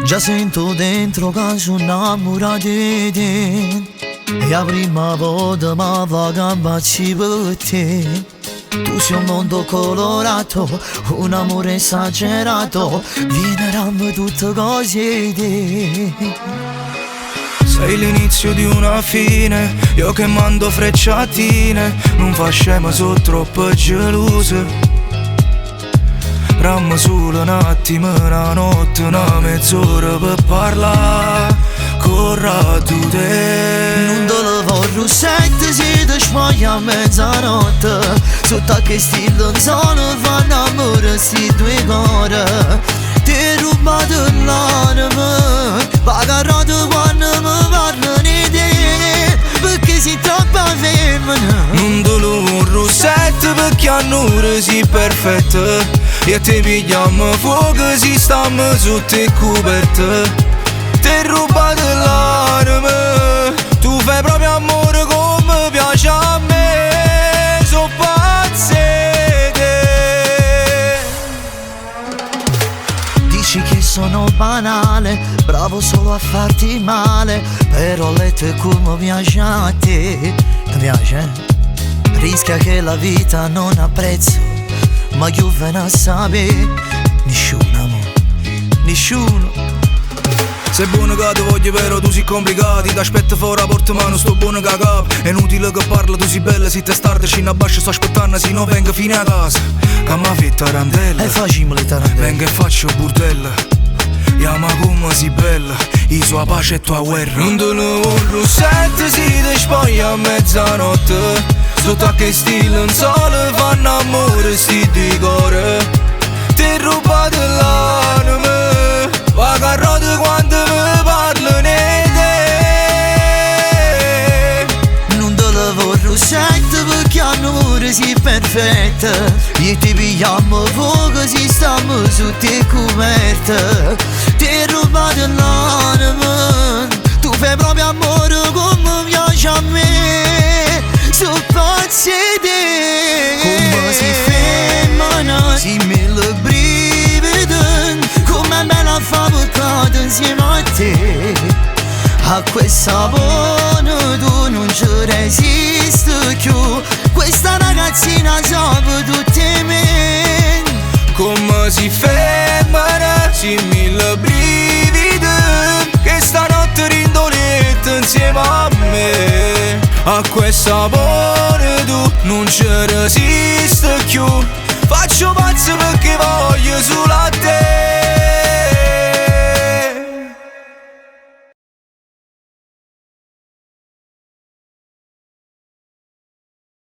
Già sento dentro che sono innamorato di te. E la prima volta mi va gambacci per te. Tu sei un mondo colorato, un amore esagerato, viene rammo tutte cose di te. Sei l'inizio di una fine, io che mando frecciatine, non fa scema, sono troppo geloso. Rammo solo un attimo, una notte, una mezz'ora per parlare con tu te. Non te lo voglio sette, si ti smoglia a mezzanotte, sotto a che stile in zona fanno amore sti due cuore. Ti rubato l'anima, pagato quando mi parlano di te, perché sei troppo femmina. Non te lo voglio sette perché a noi sei perfetta, e te pigliamo fuoco si stiamo sotto e coperte. Ti rubato l'anima, tu fai proprio amore come piace a me, so pazze te. Dici che sono banale, bravo solo a farti male, però letto è come piace a te. Mi piace? Rischia che la vita non ha prezzo, ma io ve ne sapere, nessuno amore, nessuno. Sei buono che ti voglio però tu sei complicato, ti aspetto fuori la porta ma non sto buono che capo. È inutile che parla, tu sei bella, sei testarda, scina a bascia, sto aspettando se non venga fino a casa. Che mi fai tarantella, E facciamo le tarantelle. venga e faccio burdella. Chiama come sei bella, i sua pace e tua guerra. Non te lo voglio sette, si ti spoglia a mezzanotte, sotto a che stile in sole fanno amore sti due cuore. Ti rubato l'anima, va carrote quando mi parlano di te. Non te lo voglio sette perché a noi sei perfetta, e ti pigliamo fuoco si stiamo sotto e coperte. Ti rubato l'anima, tu fai proprio amore come piace a me, so pazzi te. Come si femmina, si mille brividi, come è bella fa peccato insieme a te. A questa buona tu non ci resisti più, questa ragazzina sa per tutti me. Come si fermano, si mille brividi, che stanotte rindoletta insieme a me. A questa buona tu non ci resisti più, faccio pazzo perché va